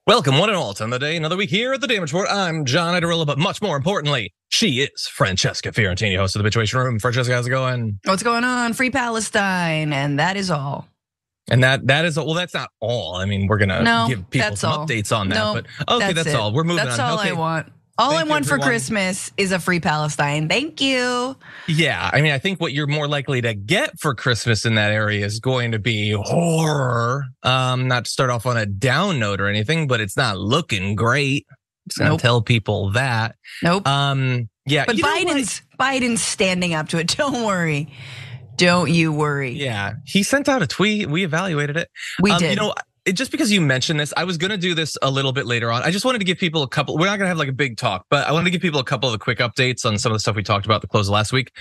Welcome, one and all, to another day, another week here at the Damage Report. I'm John Iadarola, but much more importantly, she is Francesca Fiorentini, host of the Bitchuation Room. Francesca, how's it going? What's going on? Free Palestine, and that is all. And that is, well, that's not all. I mean, we're gonna give people some updates on that, but okay, that's all. We're moving on. That's all I want. All I want for Christmas is a free Palestine. Thank you. Yeah, I mean, I think what you're more likely to get for Christmas in that area is going to be horror. Not to start off on a down note or anything, but it's not looking great. Just gonna tell people that. Nope. Yeah, but Biden's standing up to it. Don't worry. Don't you worry. Yeah, he sent out a tweet. We evaluated it. We did. You know, just because you mentioned this, I was going to do this a little bit later on. I just wanted to give people a couple. We're not going to have like a big talk, but I wanted to give people a couple of the quick updates on some of the stuff we talked about at the close of last week.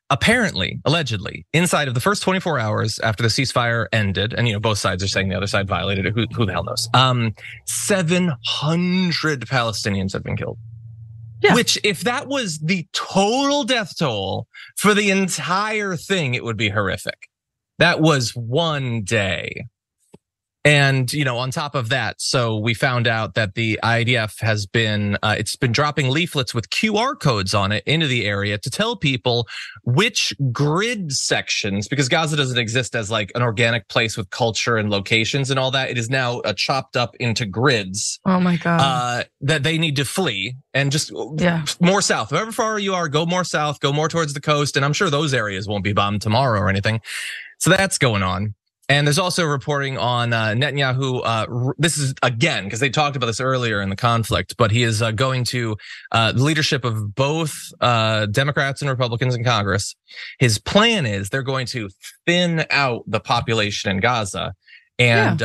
Apparently, allegedly, inside of the first 24 hours after the ceasefire ended, and both sides are saying the other side violated it. Who the hell knows? 700 Palestinians have been killed. Yeah. Which, if that was the total death toll for the entire thing, it would be horrific. That was one day. And, on top of that, so we found out that the IDF has been, it's been dropping leaflets with QR codes on it into the area to tell people which grid sections, because Gaza doesn't exist as like an organic place with culture and locations and all that. It is now chopped up into grids. Oh my God. That they need to flee and just more south. However far you are, go more south, go more towards the coast. And I'm sure those areas won't be bombed tomorrow or anything. So that's going on. And there's also reporting on Netanyahu. This is again, because they talked about this earlier in the conflict, but he is going to the leadership of both Democrats and Republicans in Congress. His plan is they're going to thin out the population in Gaza and,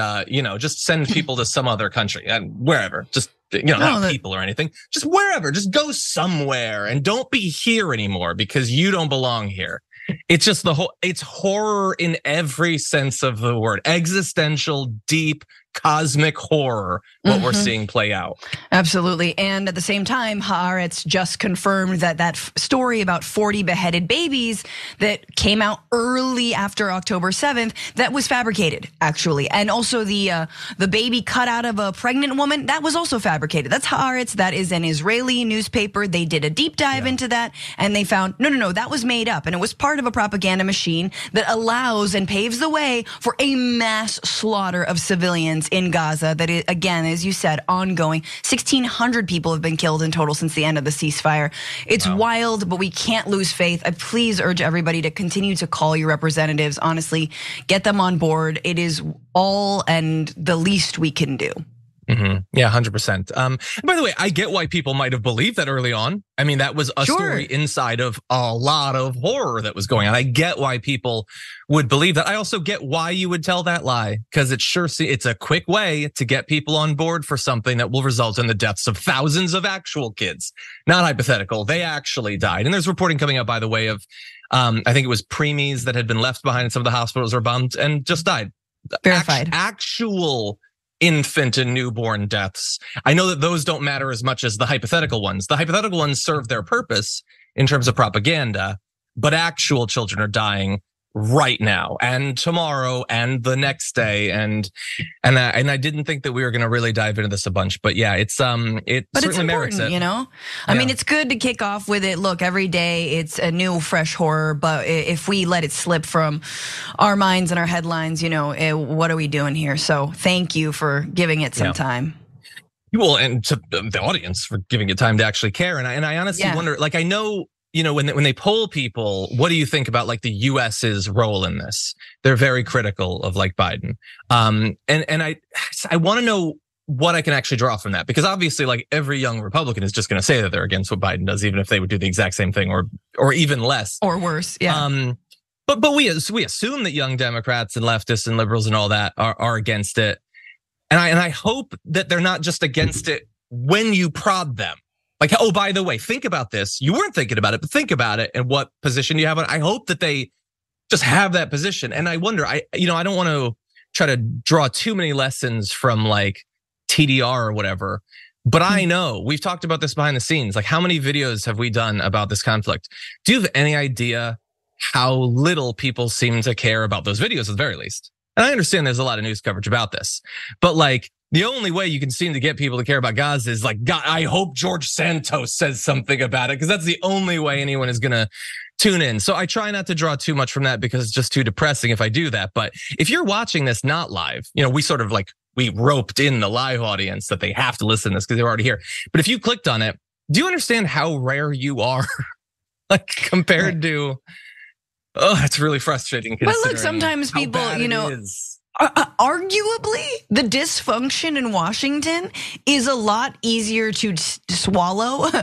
just send people to some other country and wherever, just, not people or anything, just wherever, just go somewhere and don't be here anymore because you don't belong here. It's just it's horror in every sense of the word. Existential, deep, cosmic horror, what we're seeing play out. Absolutely. And at the same time, Haaretz just confirmed that story about 40 beheaded babies that came out early after October 7th, that was fabricated, actually. And also the baby cut out of a pregnant woman, that was also fabricated. That's Haaretz. That is an Israeli newspaper. They did a deep dive into that and they found, no, that was made up. And it was part of a propaganda machine that allows and paves the way for a mass slaughter of civilians in Gaza that is, again, as you said, ongoing. 1,600 people have been killed in total since the end of the ceasefire. It's wild, but we can't lose faith. I please urge everybody to continue to call your representatives. Honestly, get them on board. It is all and the least we can do. Yeah, 100%. By the way, I get why people might have believed that early on. I mean, that was a story inside of a lot of horror that was going on. I get why people would believe that. I also get why you would tell that lie, because it's a quick way to get people on board for something that will result in the deaths of thousands of actual kids. Not hypothetical. They actually died. And there's reporting coming out, by the way, of I think it was preemies that had been left behind in some of the hospitals or bombed and just died. Verified. Actual infant and newborn deaths. I know that those don't matter as much as the hypothetical ones. The hypothetical ones serve their purpose in terms of propaganda, but actual children are dying right now and tomorrow and the next day. And I didn't think that we were going to really dive into this a bunch, but yeah, it certainly merits it. I mean, it's good to kick off with it. Look, every day it's a new, fresh horror, but if we let it slip from our minds and our headlines, what are we doing here? So thank you for giving it some time. Well, and to the audience for giving it time to actually care. And I honestly wonder, like, I know, when they poll people, what do you think about like the US's role in this? They're very critical of like Biden. And I want to know what I can actually draw from that, because obviously like every young Republican is just going to say that they're against what Biden does, even if they would do the exact same thing or even less or worse. Yeah. But we assume that young Democrats and leftists and liberals and all that are against it. And I hope that they're not just against it when you prod them. Like, oh, by the way, think about this. You weren't thinking about it, but think about it and what position you have. I hope that they just have that position. And I wonder, I don't want to try to draw too many lessons from like TDR or whatever, but I know we've talked about this behind the scenes. Like, how many videos have we done about this conflict? Do you have any idea how little people seem to care about those videos at the very least? And I understand there's a lot of news coverage about this, but like, The only way you can seem to get people to care about Gaza is like, God, I hope George Santos says something about it, because that's the only way anyone is going to tune in. So I try not to draw too much from that because it's just too depressing if I do that. But if you're watching this not live, we sort of we roped in the live audience that they have to listen to this because they're already here. But if you clicked on it, do you understand how rare you are? Like compared to, it's really frustrating. But look, sometimes people, arguably, the dysfunction in Washington is a lot easier to swallow than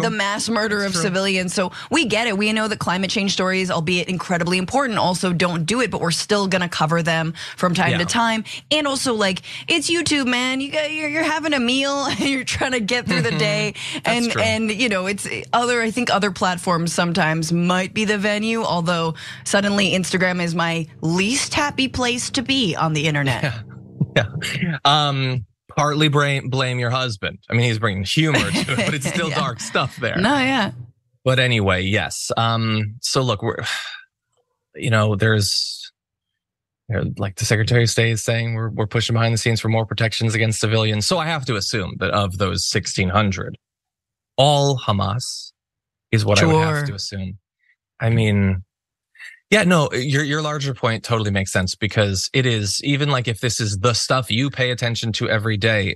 the mass murder of civilians. So we get it. We know that climate change stories, albeit incredibly important, also don't do it, but we're still gonna cover them from time to time. And also, it's YouTube, man. You're having a meal and you're trying to get through the day, and it's I think other platforms sometimes might be the venue. Although suddenly Instagram is my least happy place to be on the internet. Yeah. Partly blame your husband. I mean, he's bringing humor to it, but it's still dark stuff there. No, yeah. But anyway, yes. So look, we're, there's, like the Secretary of State is saying, we're pushing behind the scenes for more protections against civilians. So I have to assume that of those 1,600, all Hamas is what I would have to assume. I mean, yeah, no, your larger point totally makes sense, because it is, even like if this is the stuff you pay attention to every day,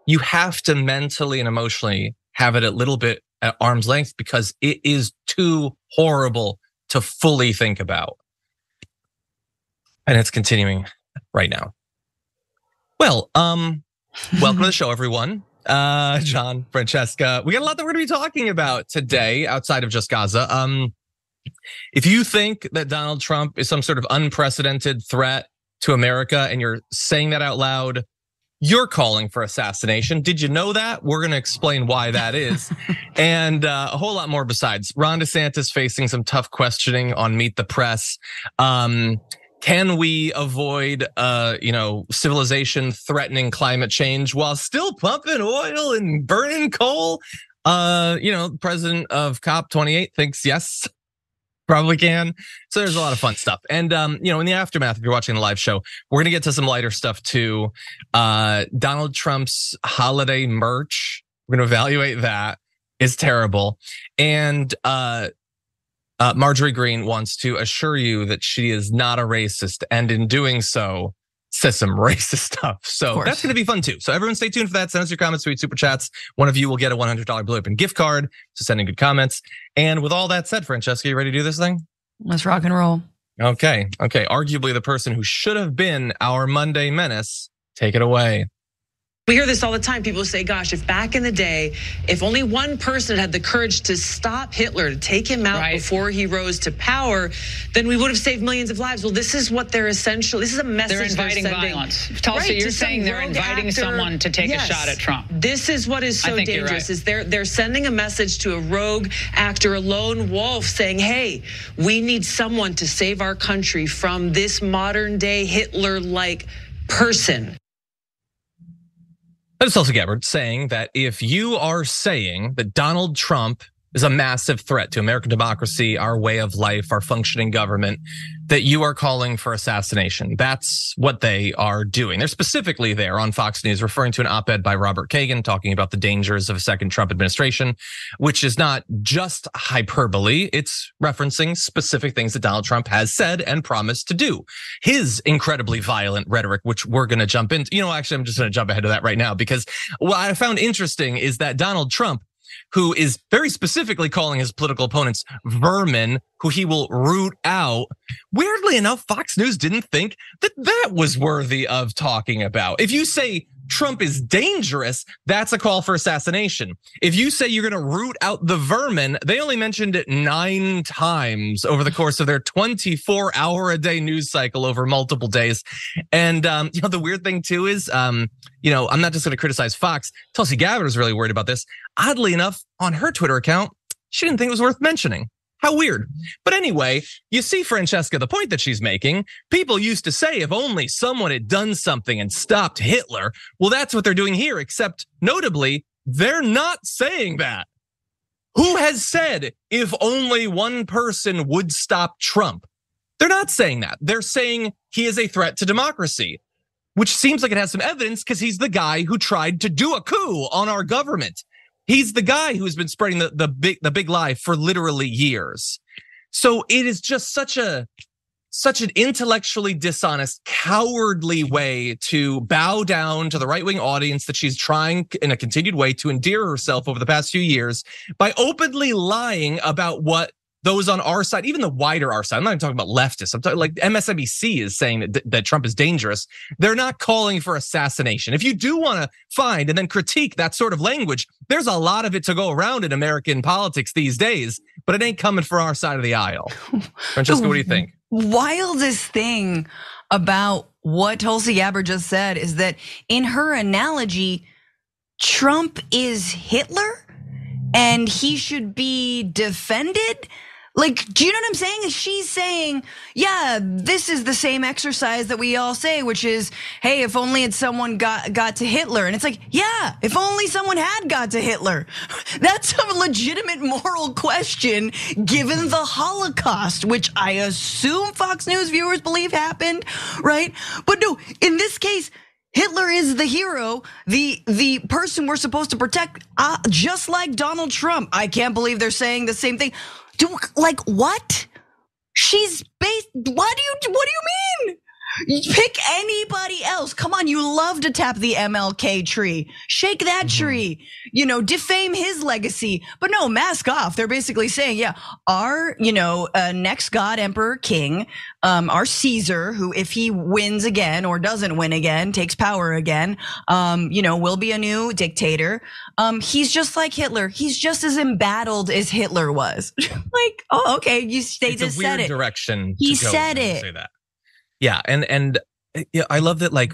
you have to mentally and emotionally have it a little bit at arm's length, because it is too horrible to fully think about. And it's continuing right now. Well, welcome to the show, everyone. John, Francesca, we got a lot that we're going to be talking about today outside of just Gaza. If you think that Donald Trump is some sort of unprecedented threat to America and you're saying that out loud, you're calling for assassination. Did you know that? We're going to explain why that is. And a whole lot more besides. Ron DeSantis facing some tough questioning on Meet the Press. Can we avoid, civilization threatening climate change while still pumping oil and burning coal? President of COP28 thinks yes. Probably can. So there's a lot of fun stuff. And, in the aftermath, if you're watching the live show, we're going to get to some lighter stuff too. Donald Trump's holiday merch, we're going to evaluate that. It's terrible. And Marjorie Greene wants to assure you that she is not a racist. And in doing so, says some racist stuff. So that's going to be fun too. So everyone stay tuned for that. Send us your comments, tweet, super chats. One of you will get a $100 Blue Apron gift card. So send in good comments. And with all that said, Francesca, you ready to do this thing? Let's rock and roll. Okay. Arguably the person who should have been our Monday menace. Take it away. We hear this all the time. People say, gosh, if back in the day, if only one person had the courage to stop Hitler, to take him out before he rose to power, then we would have saved millions of lives. Well, this is what they're essential. This is a message they're inviting violence. Tulsi, you're saying they're inviting someone to take a shot at Trump. This is what is so dangerous, is they're sending a message to a rogue actor, a lone wolf, saying, hey, we need someone to save our country from this modern day Hitler-like person. That is Tulsi Gabbard saying that if you are saying that Donald Trump is a massive threat to American democracy, our way of life, our functioning government, that you are calling for assassination. That's what they are doing. They're specifically there on Fox News referring to an op-ed by Robert Kagan talking about the dangers of a second Trump administration, which is not just hyperbole. It's referencing specific things that Donald Trump has said and promised to do. His incredibly violent rhetoric, which we're going to jump into. Actually, I'm just going to jump ahead of that right now, because what I found interesting is that Donald Trump, who is very specifically calling his political opponents vermin, who he will root out. Weirdly enough, Fox News didn't think that was worthy of talking about. If you say Trump is dangerous, that's a call for assassination. If you say you're going to root out the vermin, they only mentioned it 9 times over the course of their 24-hour-a-day news cycle over multiple days. And the weird thing too is, I'm not just going to criticize Fox. Tulsi Gabbard is really worried about this. Oddly enough, on her Twitter account, she didn't think it was worth mentioning. How weird. But anyway, you see, Francesca, the point that she's making, people used to say if only someone had done something and stopped Hitler. Well, that's what they're doing here, except notably, they're not saying that. Who has said if only one person would stop Trump? They're not saying that. They're saying he is a threat to democracy. which seems like it has some evidence because he's the guy who tried to do a coup on our government. He's the guy who's been spreading the big lie for literally years. So it is just such an intellectually dishonest, cowardly way to bow down to the right-wing audience that she's trying in a continued way to endear herself over the past few years by openly lying about what those on our side, even the wider our side, I'm not even talking about leftists. I'm talking like MSNBC is saying that Trump is dangerous. They're not calling for assassination. If you do want to find and then critique that sort of language, there's a lot of it to go around in American politics these days, but it ain't coming for our side of the aisle. Francesca, what do you think? Wildest thing about what Tulsi Gabbard just said is that in her analogy, Trump is Hitler and he should be defended. Like, do you know what I'm saying? She's saying, yeah, this is the same exercise that we all say, which is, hey, if only someone got to Hitler. And it's like, yeah, if only someone had got to Hitler. That's a legitimate moral question given the Holocaust, which I assume Fox News viewers believe happened, right? But no, in this case, Hitler is the hero, the person we're supposed to protect, just like Donald Trump. I can't believe they're saying the same thing. Like what? She's based. What do you mean? You pick anybody else. Come on, you love to tap the MLK tree. Shake that tree. Defame his legacy. But no, mask off. They're basically saying, yeah, our next God, Emperor, King, our Caesar, who if he wins again or doesn't win again, takes power again, will be a new dictator. He's just like Hitler. He's just as embattled as Hitler was. Like, oh, okay, they just said it. It's a weird direction. He said it. Say that. Yeah, and I love that. Like,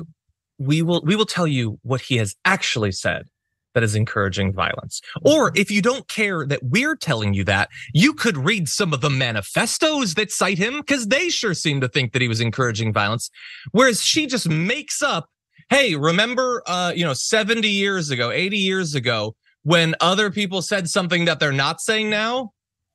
we will tell you what he has actually said that is encouraging violence. Or if you don't care that we're telling you that, you could read some of the manifestos that cite him because they sure seem to think that he was encouraging violence. Whereas she just makes up, hey, remember, 70 years ago, 80 years ago, when other people said something that they're not saying now?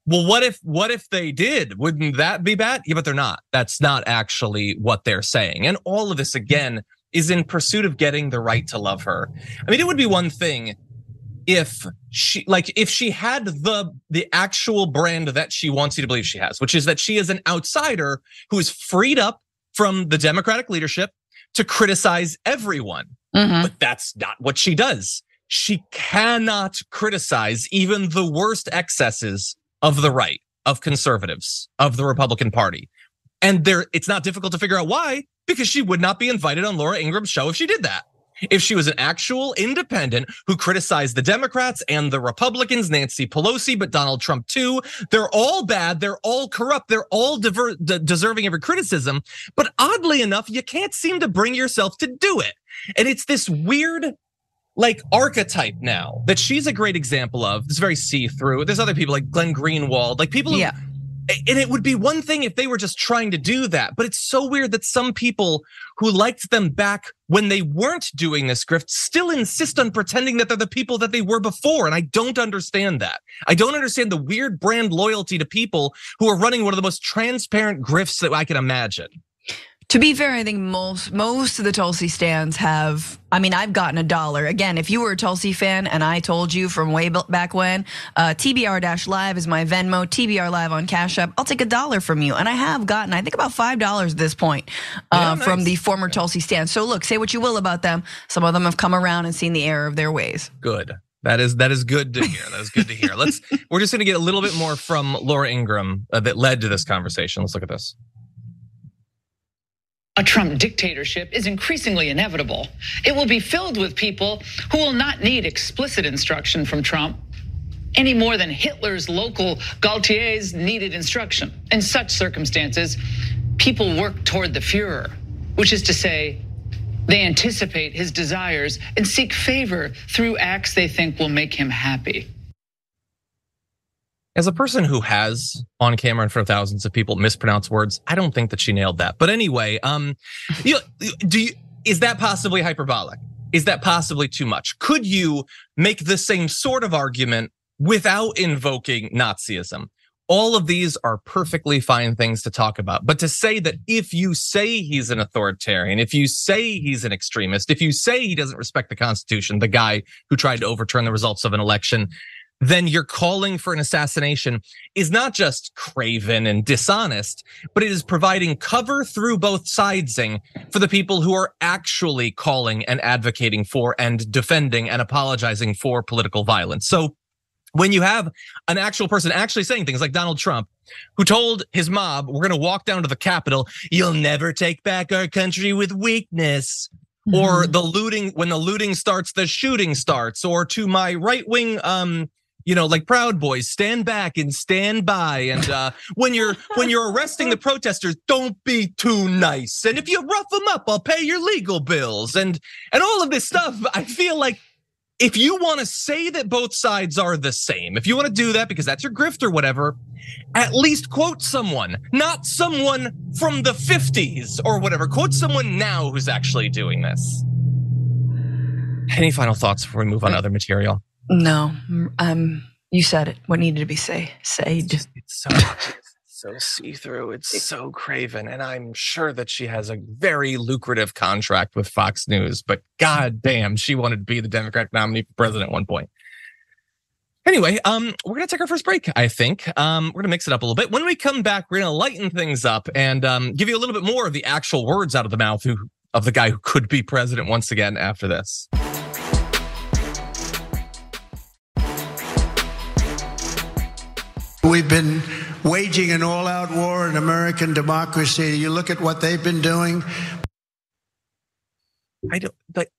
Well, what if they did? Wouldn't that be bad? Yeah, but they're not. That's not actually what they're saying. And all of this, again, is in pursuit of getting the right to love her. I mean, it would be one thing if she had the actual brand that she wants you to believe she has, which is that she is an outsider who is freed up from the Democratic leadership to criticize everyone. But that's not what she does. She cannot criticize even the worst excesses of the right, of conservatives, of the Republican Party. And it's not difficult to figure out why, because she would not be invited on Laura Ingraham's show if she did that. If she was an actual independent who criticized the Democrats and the Republicans, Nancy Pelosi, but Donald Trump too, they're all bad, they're all corrupt, they're all deserving of her criticism. But oddly enough, you can't seem to bring yourself to do it. And it's this weird archetype now that she's a great example of. It's very see-through. There's other people like Glenn Greenwald, like people who, and it would be one thing if they were just trying to do that, but it's so weird that some people who liked them back when they weren't doing this grift still insist on pretending that they're the people that they were before, and I don't understand that. I don't understand the weird brand loyalty to people who are running one of the most transparent grifts that I can imagine. To be fair, I think most of the Tulsi stans have, I've gotten $1. Again, if you were a Tulsi fan and I told you from way back when, TBR-Live is my Venmo, TBR Live on Cash App, I'll take $1 from you. And I have gotten, I think about $5 at this point from the former Tulsi stans. So look, say what you will about them. Some of them have come around and seen the error of their ways. Good. That is good to hear. That is good to hear. We're just gonna get a little bit more from Laura Ingraham that led to this conversation. Let's look at this. A Trump dictatorship is increasingly inevitable. It will be filled with people who will not need explicit instruction from Trump any more than Hitler's local Gaultiers needed instruction. In such circumstances, people work toward the Führer, which is to say, they anticipate his desires and seek favor through acts they think will make him happy. As a person who has on camera in front of thousands of people mispronounce words, I don't think that she nailed that. But anyway, is that possibly hyperbolic? Is that possibly too much? Could you make the same sort of argument without invoking Nazism? All of these are perfectly fine things to talk about. But to say that if you say he's an authoritarian, if you say he's an extremist, if you say he doesn't respect the Constitution, the guy who tried to overturn the results of an election, then you're calling for an assassination is not just craven and dishonest, but it is providing cover through both sidesing for the people who are actually calling and advocating for and defending and apologizing for political violence. So when you have an actual person actually saying things like Donald Trump, who told his mob, we're going to walk down to the Capitol, you'll never take back our country with weakness. Or the looting, when the looting starts, the shooting starts. Or to my right wing, like Proud Boys, stand back and stand by. And when you're arresting the protesters, don't be too nice. And if you rough them up, I'll pay your legal bills. And all of this stuff, I feel like, if you want to say that both sides are the same, if you want to do that because that's your grift or whatever, at least quote someone, not someone from the 50s or whatever. Quote someone now who's actually doing this. Any final thoughts before we move on to other material? No, you said it. What needed to be said. It's so see-through, it's so craven, and I'm sure that she has a very lucrative contract with Fox News, but goddamn, she wanted to be the Democratic nominee for president at one point. Anyway, we're gonna take our first break, I think. We're gonna mix it up a little bit. When we come back, we're gonna lighten things up and give you a little bit more of the actual words out of the mouth of the guy who could be president once again after this. We've been waging an all-out war in American democracy. You look at what they've been doing.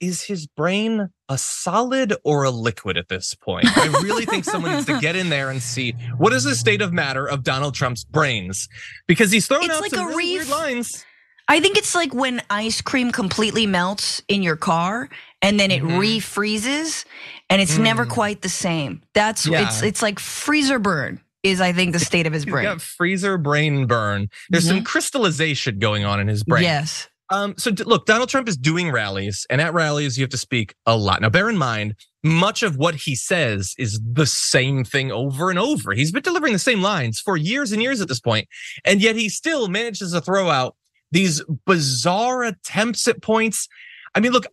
Is his brain a solid or a liquid at this point? I really think someone needs to get in there and see what is the state of matter of Donald Trump's brains, because he's throwing out some really weird lines. I think it's like when ice cream completely melts in your car and then it refreezes and it's never quite the same. It's like freezer burn. Is I think the state of his brain. He's got freezer brain burn. There's some crystallization going on in his brain. Yes. So look, Donald Trump is doing rallies, and at rallies you have to speak a lot. Now, bear in mind, much of what he says is the same thing over and over. He's been delivering the same lines for years and years at this point, and yet he still manages to throw out these bizarre attempts at points. I mean, look,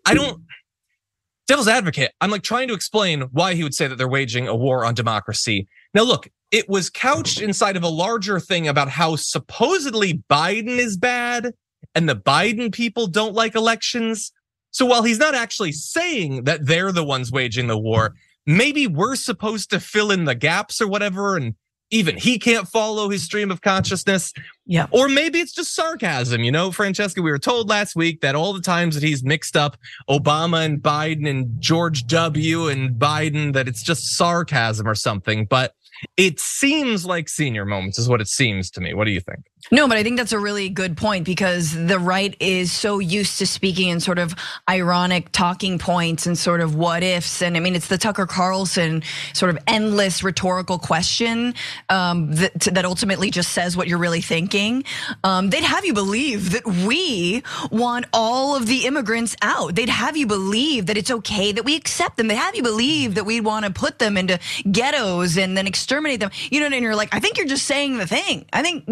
devil's advocate, I'm like trying to explain why he would say that they're waging a war on democracy. Now, look, it was couched inside of a larger thing about how supposedly Biden is bad and the Biden people don't like elections. So while he's not actually saying that they're the ones waging the war, maybe we're supposed to fill in the gaps or whatever, and even he can't follow his stream of consciousness. Yeah. Or maybe it's just sarcasm. Francesca, we were told last week that all the times that he's mixed up Obama and Biden and George W. and Biden, that it's just sarcasm or something. But it seems like senior moments is what it seems to me. What do you think? No, but I think that's a really good point, because the right is so used to speaking in sort of ironic talking points and sort of what ifs. And I mean, it's the Tucker Carlson sort of endless rhetorical question that ultimately just says what you're really thinking. They'd have you believe that we want all of the immigrants out. They'd have you believe that it's okay that we accept them. They have you believe that we want to put them into ghettos and then exterminate them. And you're like, I think you're just saying the thing. I think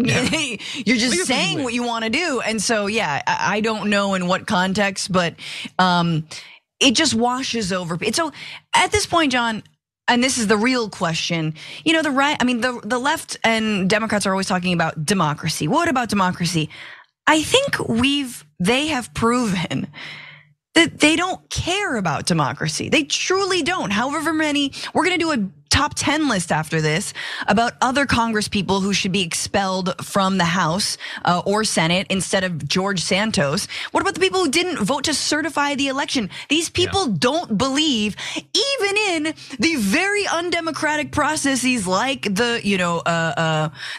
you're just saying what you want to do. And so, yeah, I don't know in what context, but it just washes over. So at this point, John, and this is the real question, the right, I mean, the left and Democrats are always talking about democracy. What about democracy? I think they have proven that they don't care about democracy. They truly don't. However many, we're gonna do a top 10 list after this about other Congress people who should be expelled from the House or Senate instead of George Santos. What about the people who didn't vote to certify the election? These people don't believe, even in the very undemocratic processes like the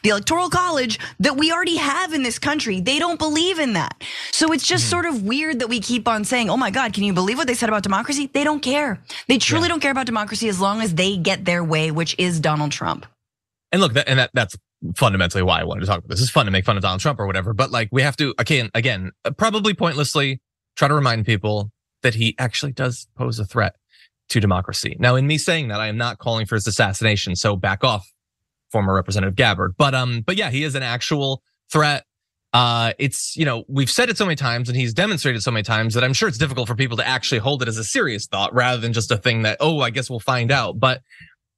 Electoral College that we already have in this country. They don't believe in that. So it's just sort of weird that we keep on saying, oh my God, can you believe what they said about democracy? They don't care. They truly don't care about democracy as long as they get their way, which is Donald Trump. And look, that's fundamentally why I wanted to talk about this. It's fun to make fun of Donald Trump or whatever, but like we have to, again, probably pointlessly try to remind people that he actually does pose a threat to democracy. Now, in me saying that, I am not calling for his assassination, so back off former Representative Gabbard. But yeah, he is an actual threat. It's, we've said it so many times and he's demonstrated so many times that I'm sure it's difficult for people to actually hold it as a serious thought rather than just a thing that, I guess we'll find out. But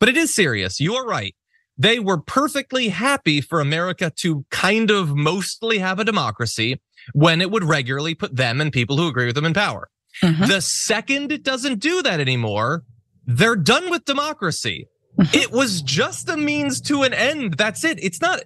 it is serious. You are right. They were perfectly happy for America to kind of mostly have a democracy when it would regularly put them and people who agree with them in power. The second it doesn't do that anymore, they're done with democracy. It was just a means to an end. That's it. It's not,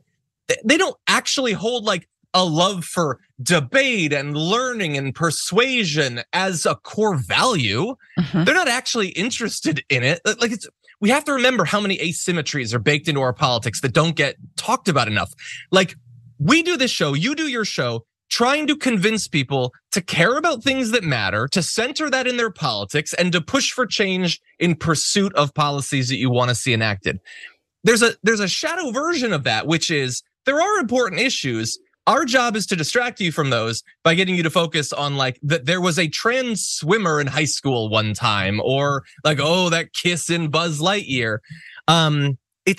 they don't actually hold like a love for debate and learning and persuasion as a core value. They're not actually interested in it. Like we have to remember how many asymmetries are baked into our politics that don't get talked about enough. Like we do this show, you do your show, trying to convince people to care about things that matter, to center that in their politics, and to push for change in pursuit of policies that you want to see enacted. There's a shadow version of that, which is there are important issues. Our job is to distract you from those by getting you to focus on like that there was a trans swimmer in high school one time, or like, that kiss in Buzz Lightyear.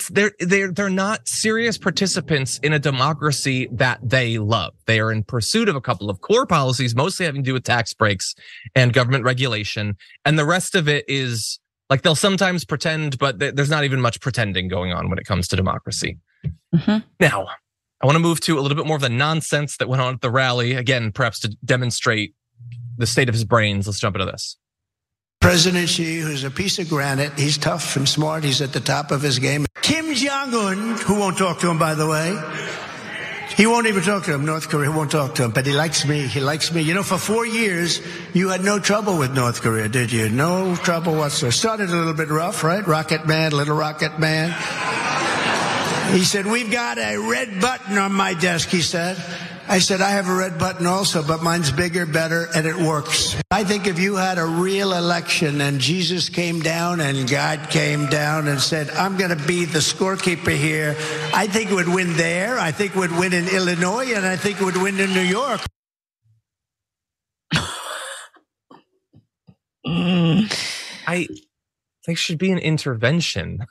They're not serious participants in a democracy that they love. They are in pursuit of a couple of core policies, mostly having to do with tax breaks and government regulation. And the rest of it is like they'll sometimes pretend, but there's not even much pretending going on when it comes to democracy. Now, I want to move to a little bit more of the nonsense that went on at the rally. Again, perhaps to demonstrate the state of his brains. Let's jump into this. President Xi, who's a piece of granite, he's tough and smart, he's at the top of his game. Kim Jong-un, who won't talk to him, by the way. He won't even talk to him, North Korea won't talk to him, but he likes me, for 4 years, you had no trouble with North Korea, did you? No trouble whatsoever. Started a little bit rough, right? Rocket Man, little Rocket Man. He said, we've got a red button on my desk, he said. I said, I have a red button also, but mine's bigger, better, and it works. I think if you had a real election and Jesus came down and God came down and said, I'm going to be the scorekeeper here, I think it would win there. I think it would win in Illinois, and I think it would win in New York. There should be an intervention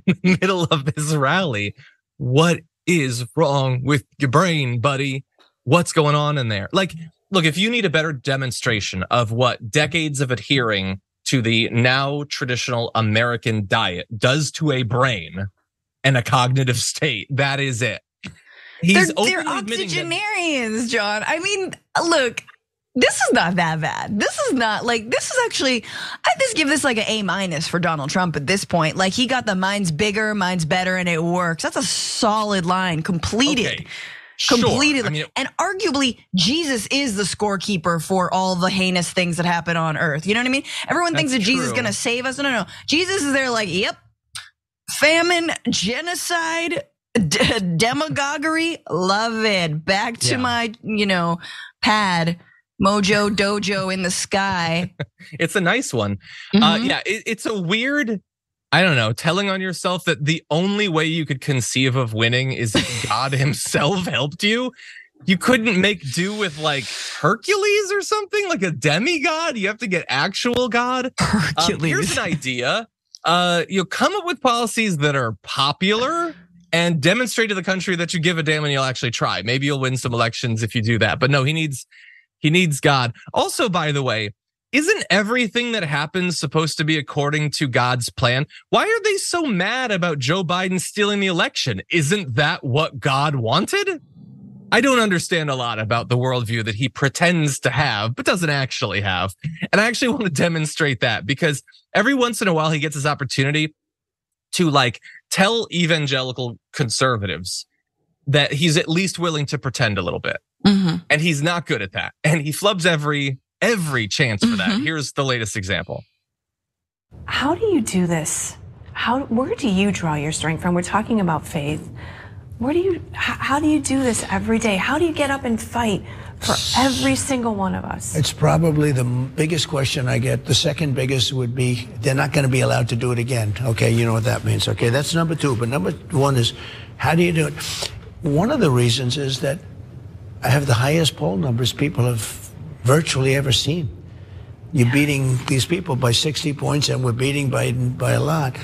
in the middle of this rally. What is wrong with your brain, buddy? What's going on in there? Like, look, if you need a better demonstration of what decades of adhering to the now traditional American diet does to a brain and a cognitive state, that is it. They're octogenarians, John. I mean, look, this is not that bad. This is actually, I just give this like an A- for Donald Trump at this point. Like he got the mine's bigger, mine's better, and it works. That's a solid line, completed. Okay. Completed. Sure. And arguably, Jesus is the scorekeeper for all the heinous things that happen on earth. You know what I mean? Everyone thinks that Jesus is going to save us. No. Jesus is there like, yep, famine, genocide, demagoguery, love it. Back to my, pad, Mojo Dojo in the sky. It's a nice one. It's a weird, I don't know, telling on yourself that the only way you could conceive of winning is if God himself helped you. You couldn't make do with like Hercules or something, like a demigod. You have to get actual God. Hercules. Here's an idea. You'll come up with policies that are popular and demonstrate to the country that you give a damn and you'll actually try. Maybe you'll win some elections if you do that. But no, he needs God. Also, by the way, isn't everything that happens supposed to be according to God's plan? Why are they so mad about Joe Biden stealing the election? Isn't that what God wanted? I don't understand a lot about the worldview that he pretends to have, but doesn't actually have. And I actually want to demonstrate that because every once in a while he gets his opportunity to like tell evangelical conservatives that he's at least willing to pretend a little bit. And he's not good at that. And he flubs every chance for that. Here's the latest example. How do you do this? Where do you draw your strength from? We're talking about faith. How do you do this every day? How do you get up and fight for every single one of us? It's probably the biggest question I get. The second biggest would be, they're not going to be allowed to do it again. Okay, you know what that means. Okay, that's number two. But number one is, how do you do it? One of the reasons is that I have the highest poll numbers people have virtually ever seen. You're beating these people by 60 points and we're beating Biden by a lot.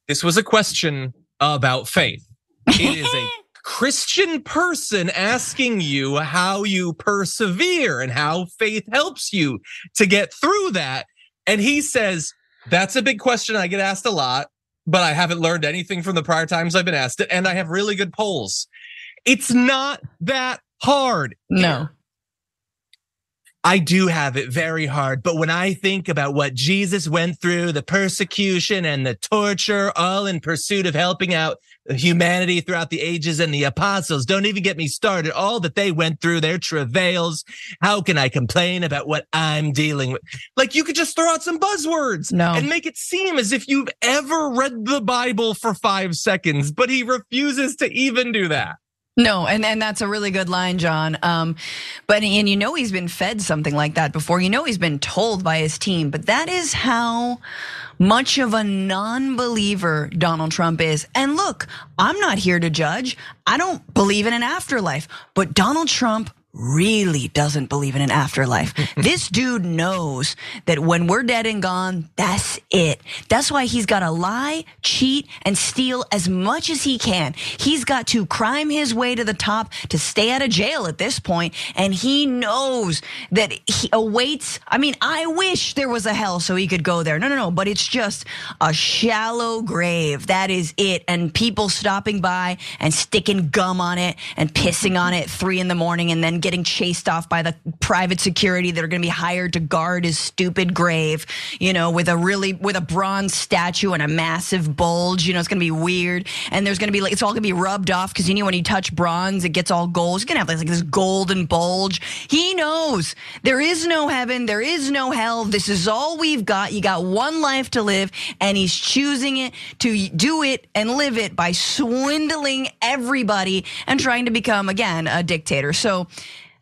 This was a question about faith. It is a Christian person asking you how you persevere and how faith helps you to get through that. And he says, that's a big question. I get asked a lot, but I haven't learned anything from the prior times I've been asked it. And I have really good polls. It's not that hard. No. I do have it very hard, but when I think about what Jesus went through, the persecution and the torture, all in pursuit of helping out humanity throughout the ages, and the apostles, don't even get me started, all that they went through, their travails, how can I complain about what I'm dealing with? Like, you could just throw out some buzzwords and make it seem as if you've ever read the Bible for 5 seconds, but he refuses to even do that. No, and that's a really good line, John. But you know he's been fed something like that before. You know he's been told by his team. But that is how much of a non-believer Donald Trump is. And look, I'm not here to judge. I don't believe in an afterlife. But Donald Trump really doesn't believe in an afterlife. This dude knows that when we're dead and gone, that's it. That's why he's got to lie, cheat, and steal as much as he can. He's got to crime his way to the top to stay out of jail at this point. And he knows that he awaits. I mean, I wish there was a hell so he could go there. No. But it's just a shallow grave. That is it. And people stopping by and sticking gum on it and pissing on it at 3 a.m. and then getting chased off by the private security that are going to be hired to guard his stupid grave, with a bronze statue and a massive bulge. It's going to be weird. And there's going to be it's all going to be rubbed off because when you touch bronze, it gets all gold. It's going to have like this golden bulge. He knows there is no heaven. There is no hell. This is all we've got. You got one life to live, and he's choosing it to do it and live it by swindling everybody and trying to become, again, a dictator. So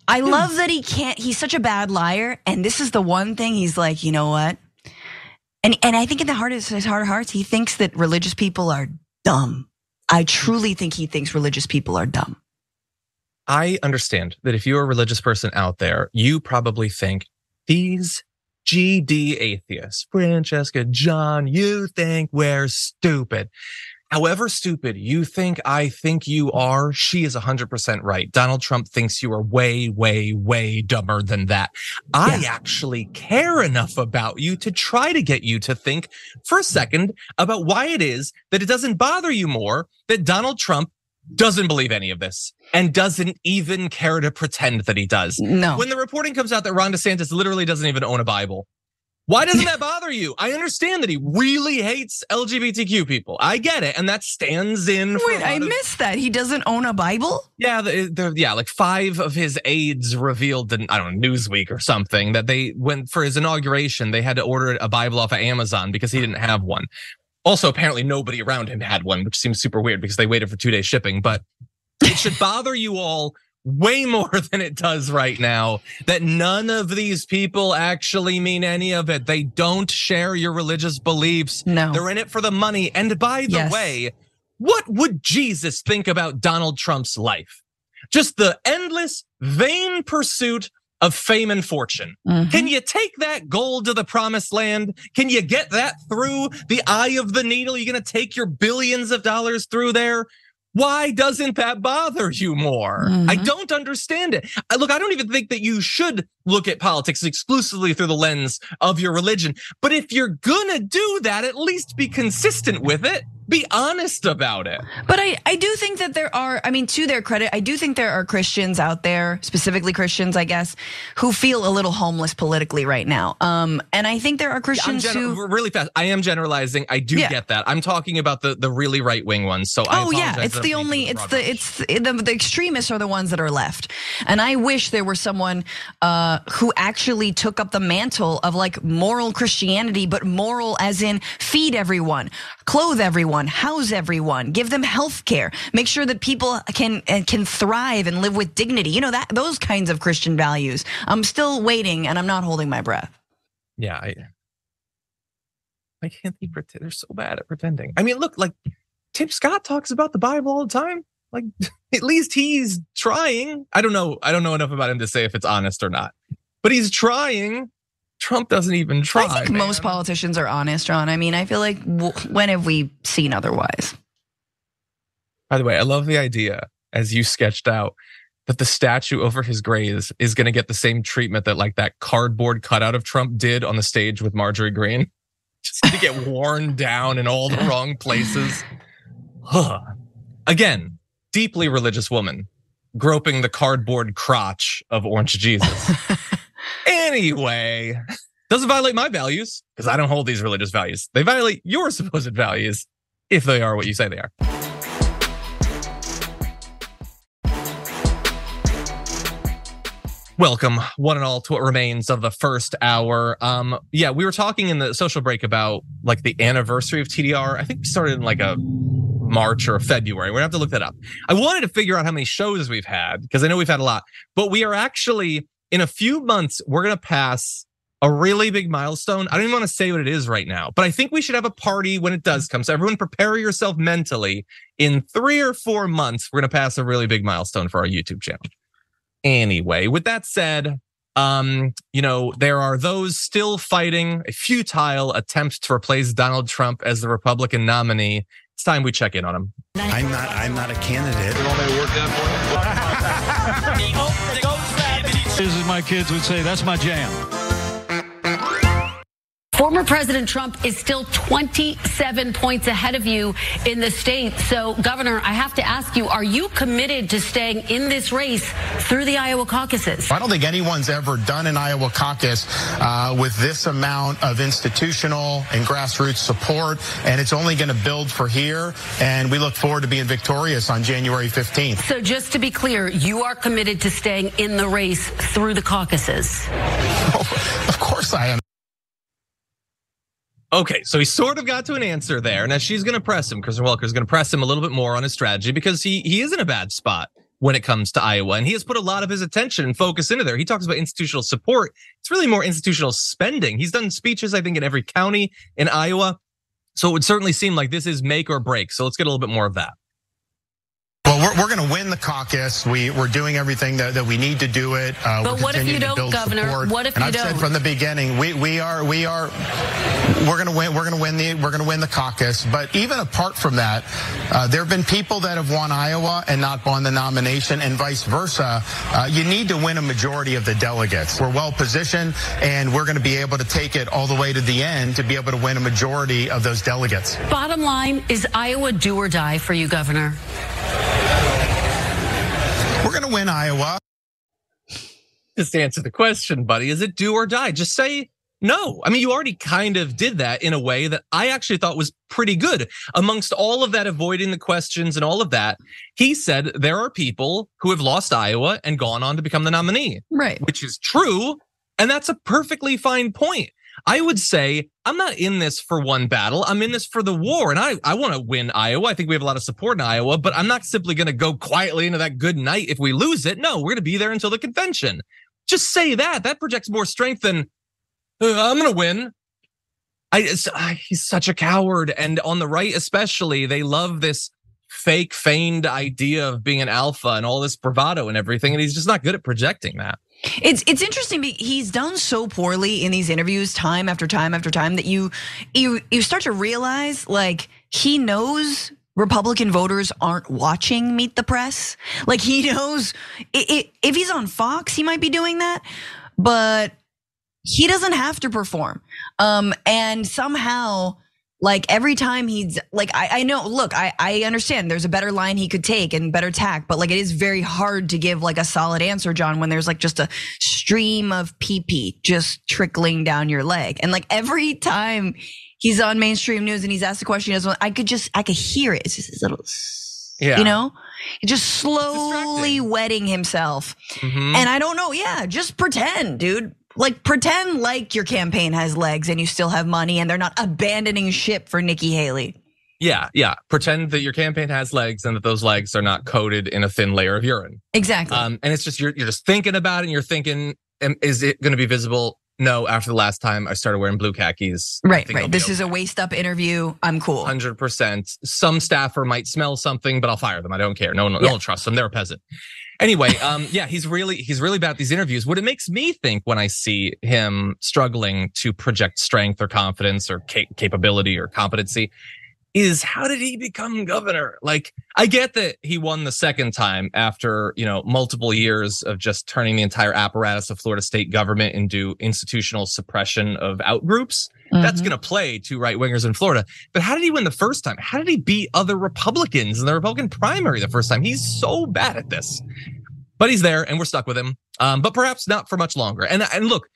I love that he's such a bad liar. And this is the one thing he's like, you know what? And I think in the heart of his heart of hearts, he thinks that religious people are dumb. I truly think he thinks religious people are dumb. I understand that if you're a religious person out there, you probably think these GD atheists, Francesca, John, you think we're stupid. However stupid you think I think you are, she is 100% right. Donald Trump thinks you are way, way, way dumber than that. I actually care enough about you to try to get you to think for a second about why it is that it doesn't bother you more that Donald Trump doesn't believe any of this and doesn't even care to pretend that he does. No. When the reporting comes out that Ron DeSantis literally doesn't even own a Bible, why doesn't that bother you? I understand that he really hates LGBTQ people. I get it. And that stands in for I missed that. He doesn't own a Bible? Yeah, like 5 of his aides revealed in, Newsweek or something, that they went for his inauguration, they had to order a Bible off of Amazon because he didn't have one. Also, apparently nobody around him had one, which seems super weird because they waited for 2 days shipping. But it should bother you all way more than it does right now that none of these people actually mean any of it. They don't share your religious beliefs. No. They're in it for the money. And by the way, what would Jesus think about Donald Trump's life? Just the endless, vain pursuit of fame and fortune. Mm-hmm. Can you take that gold to the promised land? Can you get that through the eye of the needle? You're going to take your billions of dollars through there? Why doesn't that bother you more? Mm-hmm. I don't understand it. Look, I don't even think that you should look at politics exclusively through the lens of your religion. But if you're gonna do that, at least be consistent with it. Be honest about it. But I do think that there are, to their credit, I do think there are Christians out there, specifically Christians, I guess, who feel a little homeless politically right now. And I think there are Christians who really fast. I am generalizing. I do get that. I'm talking about the really right wing ones. So I apologize. The extremists are the ones that are left. And I wish there were someone who actually took up the mantle of like moral Christianity, but moral as in feed everyone, clothe everyone, house everyone, give them health care, make sure that people can thrive and live with dignity. Those kinds of Christian values. I'm still waiting and I'm not holding my breath. Yeah, I can't be pretend. They're so bad at pretending. Look, like Tim Scott talks about the Bible all the time. Like, at least he's trying. I don't know enough about him to say if it's honest or not, but he's trying Trump doesn't even try. I think most politicians are honest, Ron. I mean, I feel like when have we seen otherwise? By the way, I love the idea, as you sketched out, that the statue over his grave is going to get the same treatment that like that cardboard cutout of Trump did on the stage with Marjorie Greene. Just to get worn down in all the wrong places. Again, deeply religious woman groping the cardboard crotch of Orange Jesus. Anyway, doesn't violate my values because I don't hold these religious values. They violate your supposed values if they are what you say they are. Welcome, one and all, to what remains of the first hour. We were talking in the social break about like the anniversary of TDR. I think we started in like a March or February. We're gonna have to look that up. I wanted to figure out how many shows we've had because I know we've had a lot, but we are actually in a few months, we're gonna pass a really big milestone. I don't even want to say what it is right now, but I think we should have a party when it does come. So everyone prepare yourself mentally. In 3 or 4 months, we're gonna pass a really big milestone for our YouTube channel. Anyway, with that said, there are those still fighting a futile attempt to replace Donald Trump as the Republican nominee. It's time we check in on him. I'm not a candidate. As my kids would say, that's my jam. Former President Trump is still 27 points ahead of you in the state. So, Governor, I have to ask you, are you committed to staying in this race through the Iowa caucuses? I don't think anyone's ever done an Iowa caucus with this amount of institutional and grassroots support, and it's only going to build for here, and we look forward to being victorious on January 15th. So just to be clear, you are committed to staying in the race through the caucuses? Oh, of course I am. Okay, so he sort of got to an answer there. Now she's going to press him. Kristen Welker's going to press him a little bit more on his strategy because he is in a bad spot when it comes to Iowa. And he has put a lot of his attention and focus into there. He talks about institutional support. It's really more institutional spending. He's done speeches, I think, in every county in Iowa. So it would certainly seem like this is make or break. So let's get a little bit more of that. Well, we're going to win the caucus. We're doing everything that we need to do it. But what if you don't, Governor? Support. What if and you I've don't? said from the beginning, we're going to win. We're going to win the caucus. But even apart from that, there have been people that have won Iowa and not won the nomination, and vice versa. You need to win a majority of the delegates. We're well positioned, and we're going to be able to take it all the way to the end to be able to win a majority of those delegates. Bottom line, is Iowa do or die for you, Governor? We're going to win Iowa. Just answer the question, buddy. Is it do or die? Just say no. I mean, you already kind of did that in a way that I actually thought was pretty good. Amongst all of that, avoiding the questions and all of that, he said there are people who have lost Iowa and gone on to become the nominee. Right. Which is true. And that's a perfectly fine point. I would say I'm not in this for one battle. I'm in this for the war. And I want to win Iowa. I think we have a lot of support in Iowa, but I'm not simply going to go quietly into that good night if we lose it. No, we're going to be there until the convention. Just say that. That projects more strength than I'm going to win. He's such a coward. And on the right especially, they love this fake, feigned idea of being an alpha and all this bravado and everything. And he's just not good at projecting that. It's interesting because he's done so poorly in these interviews time after time after time that you start to realize like he knows Republican voters aren't watching Meet the Press. Like he knows if he's on Fox, he might be doing that, but he doesn't have to perform. And somehow, like every time he's like, I know, look, I understand there's a better line he could take and better tack, but like it is very hard to give like a solid answer, John, when there's like just a stream of pee-pee just trickling down your leg. And like every time he's on mainstream news and he's asked a question, I could hear it. It's just this little, you know, just slowly wetting himself. Mm-hmm. And I don't know. Yeah, just pretend, dude. Like pretend like your campaign has legs and you still have money and they're not abandoning ship for Nikki Haley. Yeah. Pretend that your campaign has legs and that those legs are not coated in a thin layer of urine. Exactly. And it's just you're just thinking about it and you're thinking, is it going to be visible no, after the last time I started wearing blue khakis. Right. This is a waist up interview. I'm cool. 100%. Some staffer might smell something, but I'll fire them. I don't care. No one trusts them. They're a peasant. Anyway, he's really bad at these interviews. What it makes me think when I see him struggling to project strength or confidence or capability or competency is, how did he become governor? Like, I get that he won the second time after, multiple years of just turning the entire apparatus of Florida state government into institutional suppression of outgroups. Mm-hmm. That's going to play to right wingers in Florida. But how did he win the first time? How did he beat other Republicans in the Republican primary the first time? He's so bad at this. But he's there and we're stuck with him. But perhaps not for much longer. And look,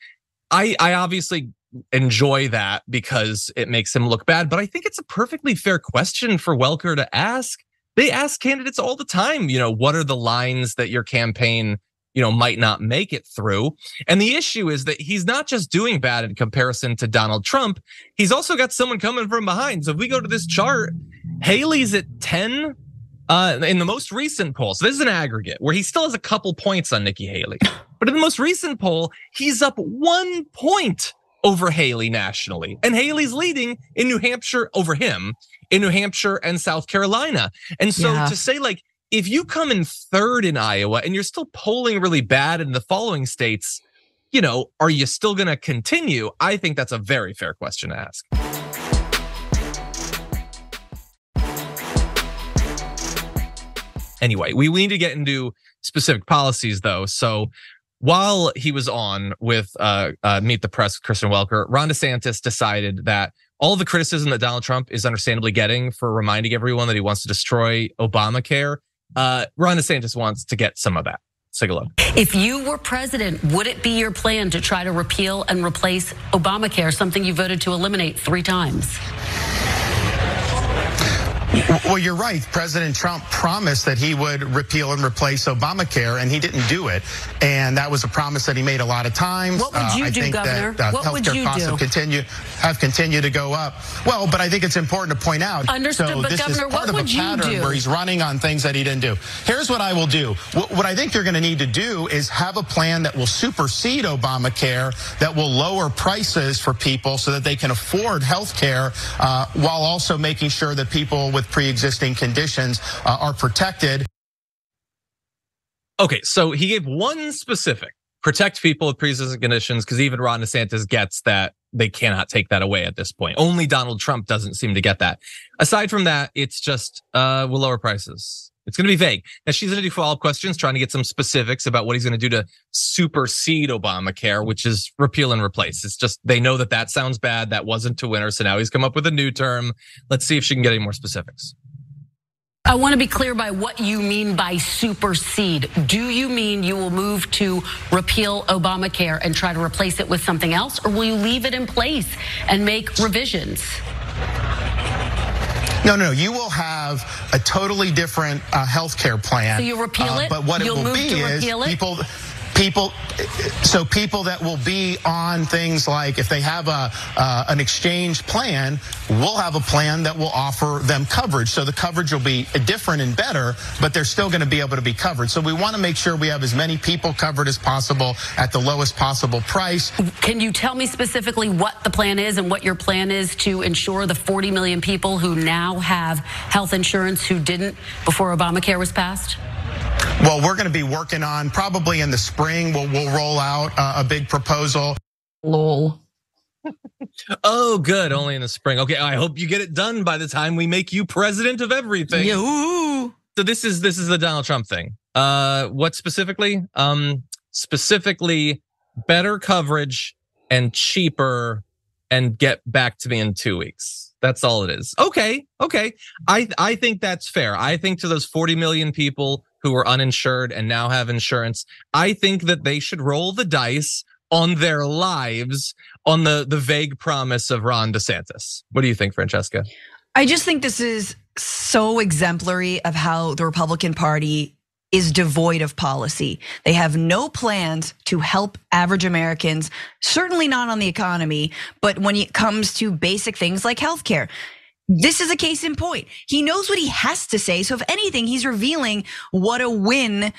I obviously enjoy that because it makes him look bad, but I think it's a perfectly fair question for Welker to ask. They ask candidates all the time, what are the lines that your campaign, might not make it through? And the issue is that he's not just doing bad in comparison to Donald Trump. He's also got someone coming from behind. So if we go to this chart, Haley's at 10 in the most recent poll. So this is an aggregate where he still has a couple points on Nikki Haley. But in the most recent poll, he's up 1 point over Haley nationally. And Haley's leading in New Hampshire over him in New Hampshire and South Carolina. And so to say, like, if you come in third in Iowa and you're still polling really bad in the following states, are you still going to continue? I think that's a very fair question to ask. Anyway, we need to get into specific policies, though. So while he was on with Meet the Press with Kristen Welker, Ron DeSantis decided that all the criticism that Donald Trump is understandably getting for reminding everyone that he wants to destroy Obamacare, Ron DeSantis wants to get some of that. Let's take a look. If you were president, would it be your plan to try to repeal and replace Obamacare, something you voted to eliminate 3 times? Well, you're right. President Trump promised that he would repeal and replace Obamacare, and he didn't do it. And that was a promise that he made a lot of times. What would you do, Governor? What would you costs do? Have continued to go up. Well, but I think it's important to point out. Understood, so but this Governor, is part what of would a you pattern do? Where he's running on things that he didn't do. Here's what I will do. What I think you're going to need to do is have a plan that will supersede Obamacare, that will lower prices for people so that they can afford health care, while also making sure that people with pre-existing conditions are protected. Okay, so he gave one specific: protect people with pre-existing conditions, because even Ron DeSantis gets that they cannot take that away at this point. Only Donald Trump doesn't seem to get that. Aside from that, it's just we'll lower prices. It's going to be vague. Now, she's going to do follow-up questions, trying to get some specifics about what he's going to do to supersede Obamacare, which is repeal and replace. It's just they know that sounds bad. That wasn't to winner, so now he's come up with a new term. Let's see if she can get any more specifics. I want to be clear by what you mean by supersede. Do you mean you will move to repeal Obamacare and try to replace it with something else, or will you leave it in place and make revisions? No. You will have a totally different health care plan. So you repeal it? But what You'll it will move be to is repeal it? People that will be on things like, if they have an exchange plan, we'll have a plan that will offer them coverage. So the coverage will be different and better, but they're still going to be able to be covered. So we want to make sure we have as many people covered as possible at the lowest possible price. Can you tell me specifically what the plan is and what your plan is to ensure the 40 million people who now have health insurance who didn't before Obamacare was passed? Well, we're going to be working on, probably in the spring, we'll roll out a big proposal. Lol. Oh, good. Only in the spring. Okay, I hope you get it done by the time we make you president of everything. Yeah, ooh. So this is the Donald Trump thing. What specifically? Specifically, better coverage and cheaper, and get back to me in 2 weeks. That's all it is. Okay. I think that's fair. I think to those 40 million people who are uninsured and now have insurance, I think that they should roll the dice on their lives on the vague promise of Ron DeSantis. What do you think, Francesca? I just think this is so exemplary of how the Republican Party is devoid of policy. They have no plans to help average Americans, certainly not on the economy, but when it comes to basic things like healthcare. This is a case in point. He knows what he has to say. So if anything, he's revealing what a win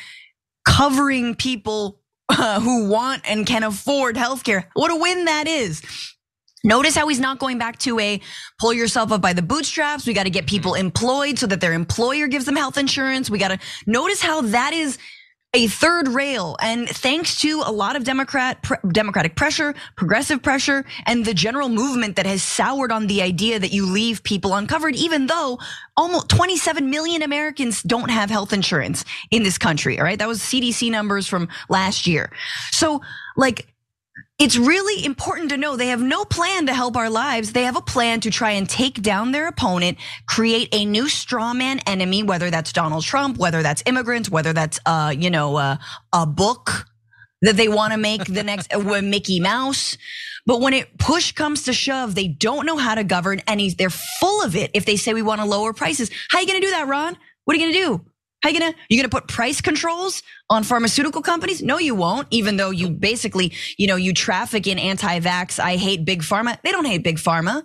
covering people who want and can afford healthcare. What a win that is. Notice how he's not going back to a pull yourself up by the bootstraps. We got to get people employed so that their employer gives them health insurance. We got to notice how that is a third rail. And thanks to a lot of democratic pressure, progressive pressure, and the general movement that has soured on the idea that you leave people uncovered, even though almost 27 million Americans don't have health insurance in this country. All right. That was CDC numbers from last year. So like, it's really important to know they have no plan to help our lives. They have a plan to try and take down their opponent, create a new straw man enemy, whether that's Donald Trump, whether that's immigrants, whether that's a book that they want to make the next Mickey Mouse. But when push comes to shove, they don't know how to govern, and they're full of it. If they say we want to lower prices, how are you going to do that, Ron? What are you going to do? You gonna put price controls on pharmaceutical companies? No, you won't, even though you basically, you traffic in anti-vax, I hate big pharma. They don't hate big pharma.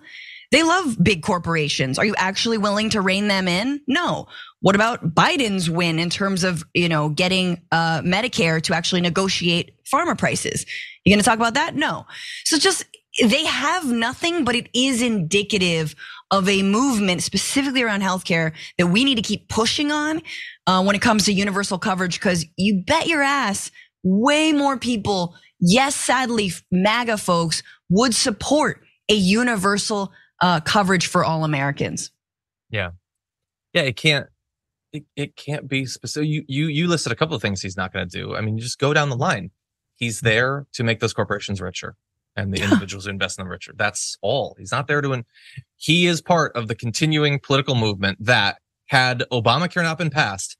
They love big corporations. Are you actually willing to rein them in? No. What about Biden's win in terms of, getting Medicare to actually negotiate pharma prices? You gonna talk about that? No. So they have nothing, but it is indicative of a movement specifically around healthcare that we need to keep pushing on when it comes to universal coverage, because you bet your ass way more people, yes, sadly, MAGA folks would support a universal coverage for all Americans. Yeah. It can't be specific. You listed a couple of things he's not going to do. I mean, you just go down the line. He's there to make those corporations richer and the individuals who invest in them richer. That's all. He's not there to he is part of the continuing political movement that, had Obamacare not been passed,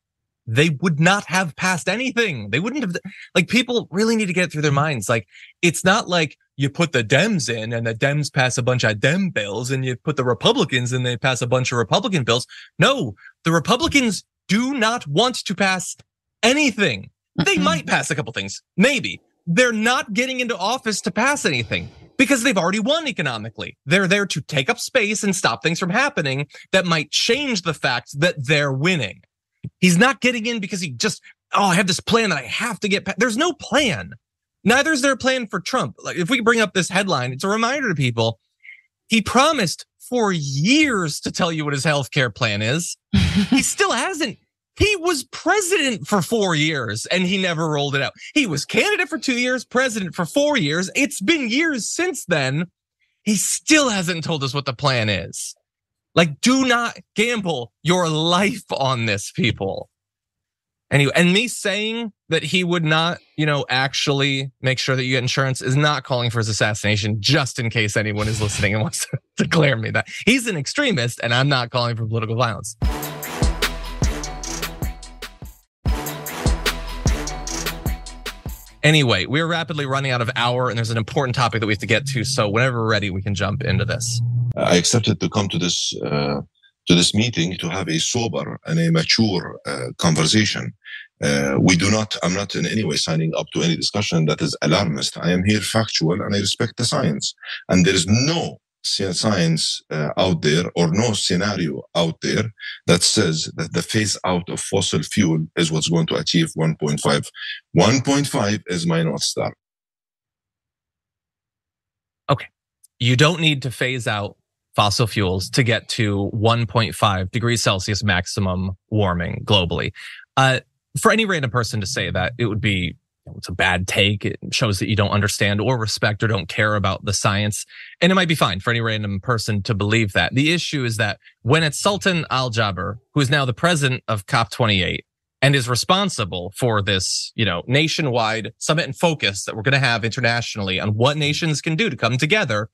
they would not have passed anything. They wouldn't have, people really need to get it through their minds. It's not like you put the Dems in and the Dems pass a bunch of Dem bills, and you put the Republicans and they pass a bunch of Republican bills. No, the Republicans do not want to pass anything. They might pass a couple things, maybe. They're not getting into office to pass anything because they've already won economically. They're there to take up space and stop things from happening that might change the fact that they're winning. He's not getting in because he I have this plan that I have to get. There's no plan. Neither is there a plan for Trump. If we bring up this headline, it's a reminder to people. He promised for years to tell you what his healthcare plan is. He still hasn't. He was president for 4 years and he never rolled it out. He was candidate for 2 years, president for 4 years. It's been years since then. He still hasn't told us what the plan is. Do not gamble your life on this, people. Anyway, and me saying that he would not, actually make sure that you get insurance is not calling for his assassination, just in case anyone is listening and wants to declare me that. He's an extremist and I'm not calling for political violence. Anyway, we're rapidly running out of hour and there's an important topic that we have to get to. So whenever we're ready, we can jump into this. I accepted to come to this meeting to have a sober and a mature conversation. I'm not in any way signing up to any discussion that is alarmist. I am here factual and I respect the science. And there is no science out there or no scenario out there that says that the phase out of fossil fuel is what's going to achieve 1.5. 1.5 is my North Star. Okay. You don't need to phase out fossil fuels to get to 1.5 degrees Celsius maximum warming globally. For any random person to say that, it would be, it's a bad take. It shows that you don't understand or respect or don't care about the science. And it might be fine for any random person to believe that. The issue is that when it's Sultan Al-Jaber, who is now the president of COP28 and is responsible for this, nationwide summit and focus that we're going to have internationally on what nations can do to come together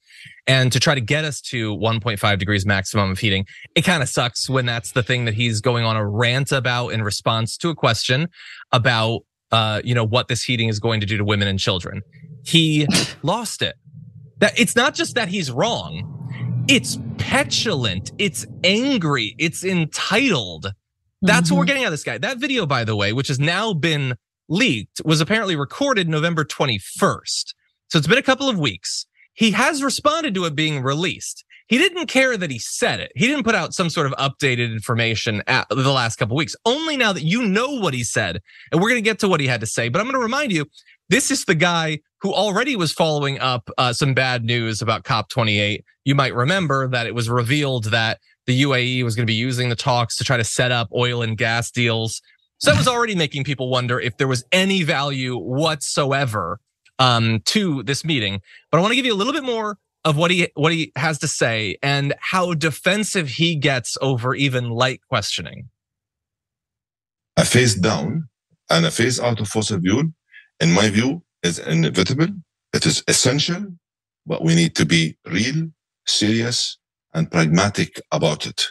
and to try to get us to 1.5 degrees maximum of heating. It kind of sucks when that's the thing that he's going on a rant about in response to a question about what this heating is going to do to women and children. He lost it. That it's not just that he's wrong. It's petulant. It's angry. It's entitled. That's what we're getting out of this guy. That video, by the way, which has now been leaked, was apparently recorded November 21st. So it's been a couple of weeks. He has responded to it being released. He didn't care that he said it. He didn't put out some sort of updated information at the last couple of weeks. Only now that you know what he said, and we're going to get to what he had to say. But I'm going to remind you, This is the guy who already was following up some bad news about COP28. You might remember that it was revealed that the UAE was going to be using the talks to try to set up oil and gas deals. So that was already making people wonder if there was any value whatsoever to this meeting. But I want to give you a little bit more of what he has to say and how defensive he gets over even light questioning. A phase down and a phase out of fossil fuel, in my view, is inevitable. It is essential, but we need to be real, serious, and pragmatic about it.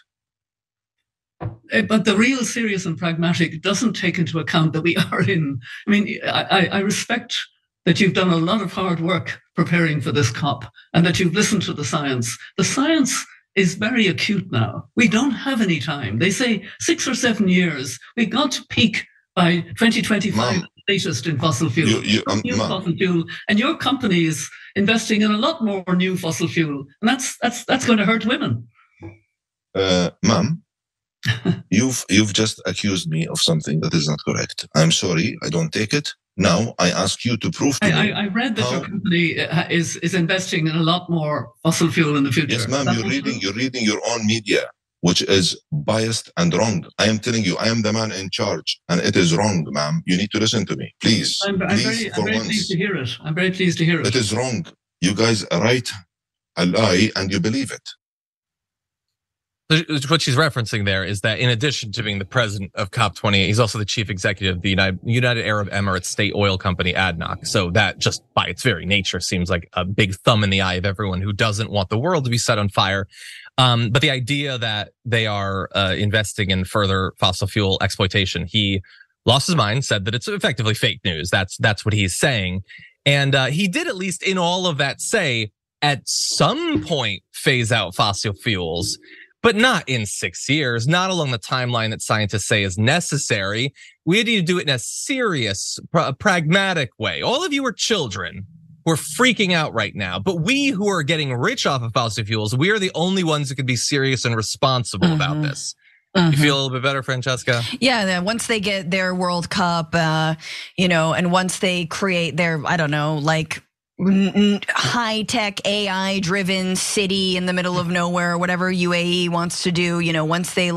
But the real, serious, and pragmatic doesn't take into account that we are in. I mean, I respect that you've done a lot of hard work preparing for this COP and that you've listened to the science. The science is very acute now. We don't have any time. They say 6 or 7 years. We've got to peak by 2025, latest in fossil fuel. New fossil fuel, and your company is investing in a lot more new fossil fuel, and that's going to hurt women. Ma'am, you've just accused me of something that is not correct. I'm sorry, I don't take it. Now I ask you to prove to me. I read that your company is investing in a lot more fossil fuel in the future. Yes, ma'am, you're reading your own media, which is biased and wrong. I am telling you, I am the man in charge, and it is wrong, ma'am. You need to listen to me, please. I'm very pleased to hear it. I'm very pleased to hear it. It is wrong. You guys write a lie and you believe it. What she's referencing there is that in addition to being the president of COP28, he's also the chief executive of the United Arab Emirates state oil company, ADNOC. So that just by its very nature seems like a big thumb in the eye of everyone who doesn't want the world to be set on fire. But the idea that they are investing in further fossil fuel exploitation, he lost his mind, said that it's effectively fake news. That's what he's saying. And he did, at least in all of that, say at some point phase out fossil fuels, but not in 6 years, not along the timeline that scientists say is necessary. We need to do it in a serious, pragmatic way. All of you are children. We're freaking out right now, but we who are getting rich off of fossil fuels, we are the only ones who can be serious and responsible about this. You feel a little bit better, Francesca? Yeah, then once they get their World Cup, and once they create their, I don't know, like high-tech AI-driven city in the middle of nowhere, whatever UAE wants to do, once they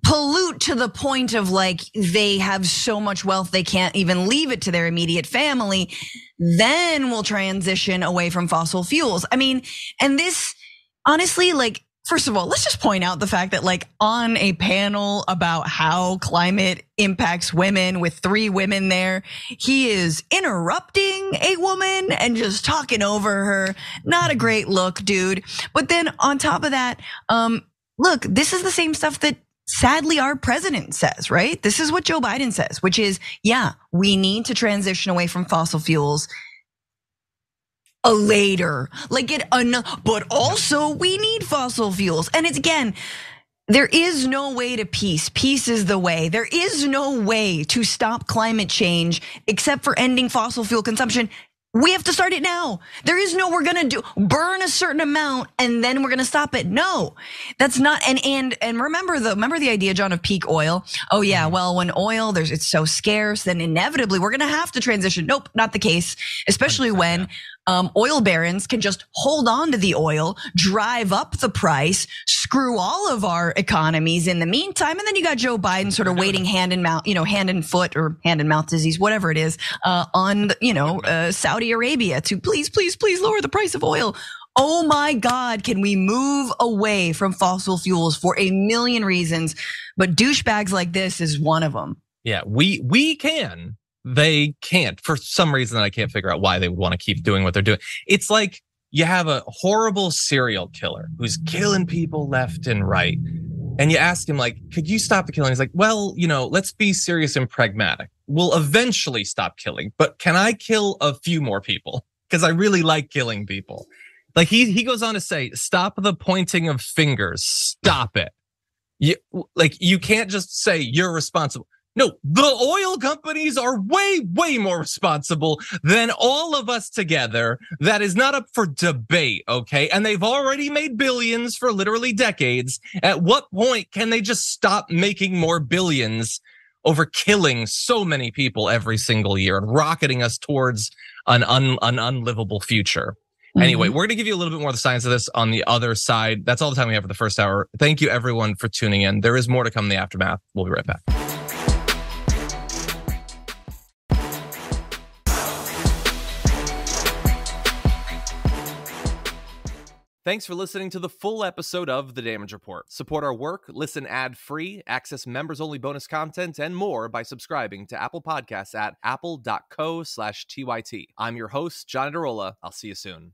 pollute to the point of like they have so much wealth they can't even leave it to their immediate family, then we'll transition away from fossil fuels. I mean, and this honestly, like, first of all, let's just point out the fact that like on a panel about how climate impacts women with 3 women there, he is interrupting a woman and just talking over her. Not a great look, dude. But then on top of that, look, this is the same stuff that sadly our president says, right? This is what Joe Biden says, which is, yeah, we need to transition away from fossil fuels later, but also we need fossil fuels. And it's, again, there is no way to peace. Peace is the way. There is no way to stop climate change except for ending fossil fuel consumption. We have to start it now. There is no, we're gonna burn a certain amount and then we're gonna stop it. No, that's not. And remember the idea, John, of peak oil. Oh yeah, well, when oil it's so scarce, then inevitably we're gonna have to transition. Nope, not the case. Especially when oil barons can just hold on to the oil, drive up the price, screw all of our economies in the meantime, and then you got Joe Biden sort of waiting hand and mouth, hand and foot or hand and mouth disease, whatever it is, on Saudi Arabia to please lower the price of oil. Oh my God, can we move away from fossil fuels for a million reasons? But douchebags like this is one of them. Yeah, we can. They can't, for some reason that I can't figure out why they would want to keep doing what they're doing. It's like you have a horrible serial killer who's killing people left and right. And you ask him, like, could you stop the killing? He's like, well, let's be serious and pragmatic. We'll eventually stop killing, but can I kill a few more people? Because I really like killing people. Like he goes on to say, stop the pointing of fingers. Stop it. You can't just say you're responsible. No, the oil companies are way, way more responsible than all of us together. That is not up for debate, okay? And they've already made billions for literally decades. At what point can they just stop making more billions over killing so many people every single year and rocketing us towards an unlivable future. Anyway, we're going to give you a little bit more of the science of this on the other side. That's all the time we have for the first hour. Thank you, everyone, for tuning in. There is more to come in the aftermath. We'll be right back. Thanks for listening to the full episode of The Damage Report. Support our work, listen ad-free, access members-only bonus content, and more by subscribing to Apple Podcasts at apple.co/TYT. I'm your host, Iadarola. I'll see you soon.